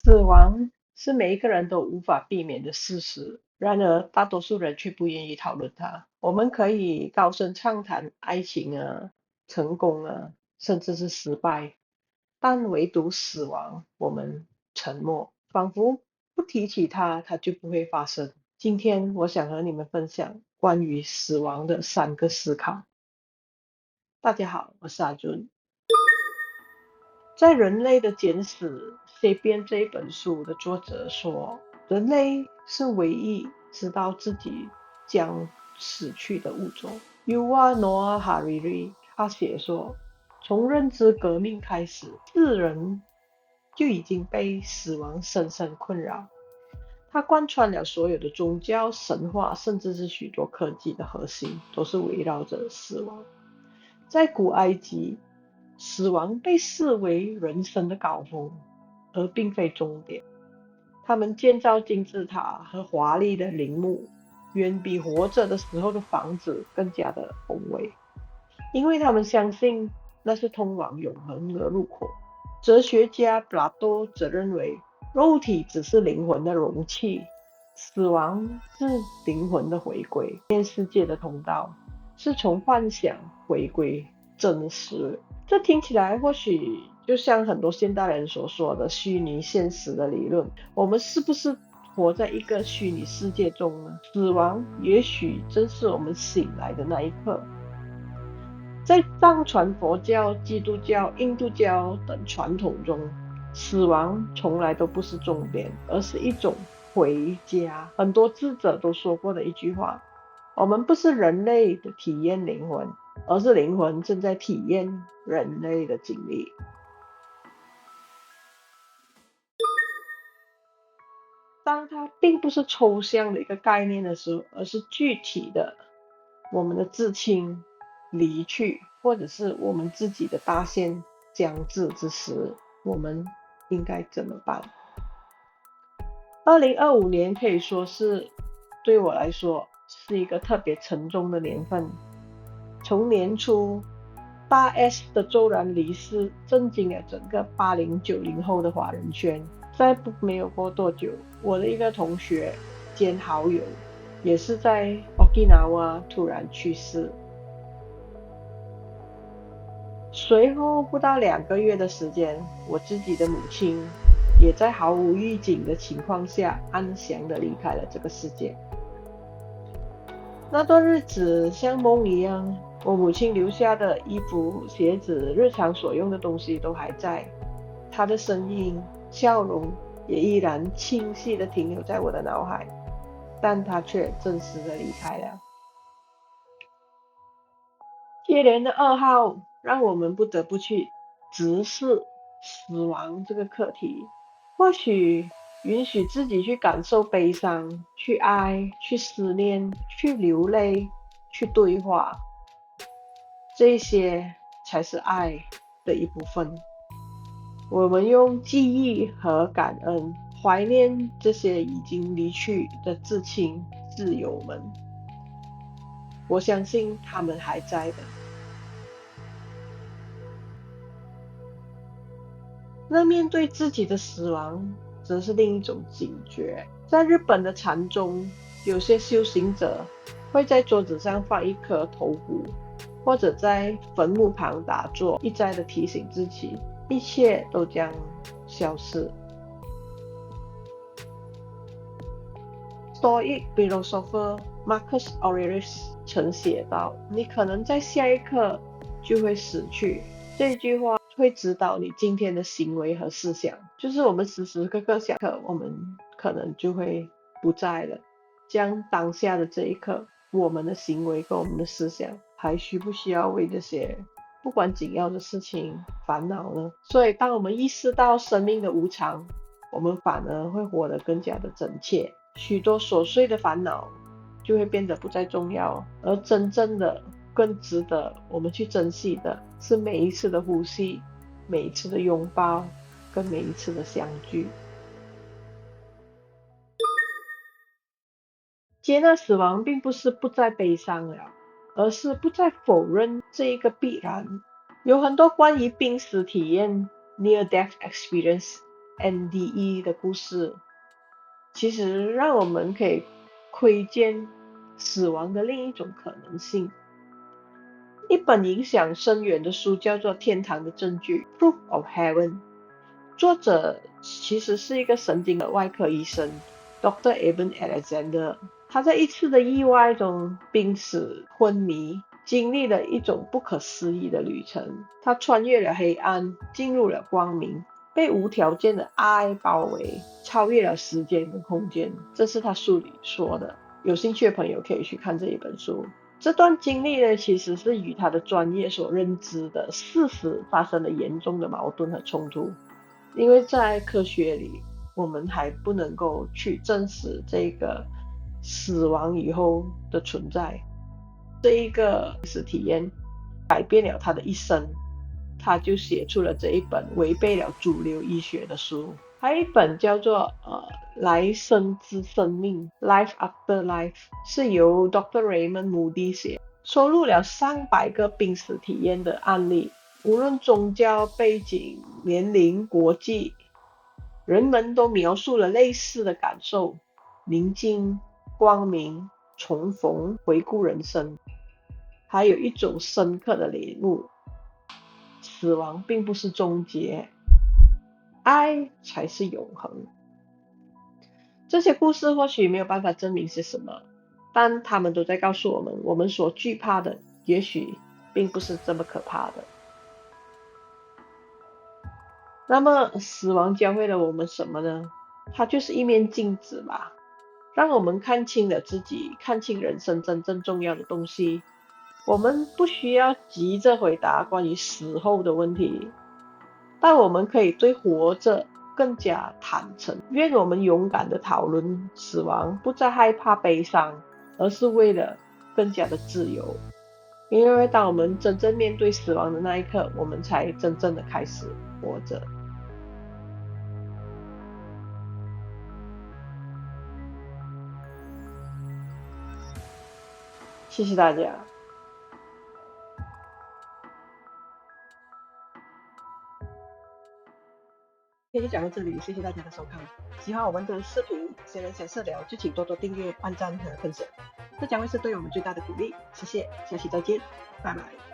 死亡是每一个人都无法避免的事实，然而大多数人却不愿意讨论它。我们可以高声畅谈爱情啊、成功啊，甚至是失败，但唯独死亡，我们沉默，仿佛不提起它，它就不会发生。今天我想和你们分享关于死亡的3个思考。大家好，我是阿尊。在《人类的简史》《Sapiens》这一本书的作者说，人类是唯一知道自己将死去的物种。Yuval Noah Harari 他写说，从认知革命开始，世人就已经被死亡深深困扰。它贯穿了所有的宗教、神话，甚至是许多科技的核心，都是围绕着死亡。在古埃及，死亡被视为人生的高峰，而并非终点。他们建造金字塔和华丽的陵墓，远比活着的时候的房子更加的宏伟，因为他们相信那是通往永恒的入口。哲学家普拉多则认为，肉体只是灵魂的容器，死亡是灵魂的回归，面世界的通道，是从幻想回归真实。这听起来或许就像很多现代人所说的虚拟现实的理论，我们是不是活在一个虚拟世界中呢？死亡也许正是我们醒来的那一刻。在藏传佛教、基督教、印度教等传统中，死亡从来都不是终点，而是一种回家。很多智者都说过的一句话：我们不是人类的体验灵魂，而是灵魂正在体验人类的经历。当它并不是抽象的一个概念的时候，而是具体的，我们的至亲离去，或者是我们自己的大限将至之时，我们应该怎么办？2025年可以说是对我来说是一个特别沉重的年份。从年初大 S 的骤然离世，震惊了整个80、90后的华人圈。没有过多久，我的一个同学兼好友，也是在 Okinawa 突然去世。随后不到2个月的时间，我自己的母亲也在毫无预警的情况下安详地离开了这个世界。那段日子像梦一样，我母亲留下的衣服、鞋子、日常所用的东西都还在，她的身影、笑容也依然清晰地停留在我的脑海，但她却真实地离开了。接连的噩耗让我们不得不去直视死亡这个课题。或许允许自己去感受悲伤，去爱，去思念，去流泪，去对话，这些才是爱的一部分。我们用记忆和感恩怀念这些已经离去的至亲挚友们，我相信他们还在的。那面对自己的死亡，则是另一种警觉。在日本的禅宗，有些修行者会在桌子上放一颗头骨，或者在坟墓旁打坐，一再的提醒自己，一切都将消失。Stoic philosopher Marcus Aurelius 曾写道：你可能在下一刻就会死去。这句话会指导你今天的行为和思想，就是我们时时刻刻想，我们可能就会不在了。将当下的这一刻，我们的行为跟我们的思想，还需不需要为这些不管紧要的事情烦恼呢？所以，当我们意识到生命的无常，我们反而会活得更加的真切，许多琐碎的烦恼就会变得不再重要，而真正的更值得我们去珍惜的是每一次的呼吸，每一次的拥抱，跟每一次的相聚。接纳死亡并不是不再悲伤了，而是不再否认这一个必然。有很多关于濒死体验 （near death experience） NDE 的故事，其实让我们可以窥见死亡的另一种可能性。一本影响深远的书叫做《天堂的证据》（Proof of Heaven），作者其实是一个神经外科医生 Dr. Eben Alexander。他在一次的意外中濒死昏迷，经历了一种不可思议的旅程。他穿越了黑暗，进入了光明，被无条件的爱包围，超越了时间跟空间。这是他书里说的。有兴趣的朋友可以去看这一本书。这段经历呢，其实是与他的专业所认知的事实发生了严重的矛盾和冲突。因为在科学里，我们还不能够去证实这个死亡以后的存在。这一个体验改变了他的一生，他就写出了这一本违背了主流医学的书。还有一本叫做来生之生命 Life After Life， 是由 Dr. Raymond Moody 写，收录了上百个濒死体验的案例，无论宗教背景、年龄、国际，人们都描述了类似的感受：宁静、光明、重逢、回顾人生。还有一种深刻的领悟：死亡并不是终结，爱才是永恒。这些故事或许没有办法证明是什么，但他们都在告诉我们，我们所惧怕的也许并不是这么可怕的。那么死亡教会了我们什么呢？它就是一面镜子吧，让我们看清了自己，看清人生真正重要的东西。我们不需要急着回答关于死后的问题，但我们可以对活着更加坦诚。愿我们勇敢地讨论死亡，不再害怕悲伤，而是为了更加的自由。因为当我们真正面对死亡的那一刻，我们才真正的开始活着。谢谢大家。今天就讲到这里，谢谢大家的收看。喜欢我们的视频，闲人闲事聊，就请多多订阅、按赞和分享，这将会是对我们最大的鼓励。谢谢，下期再见，拜拜。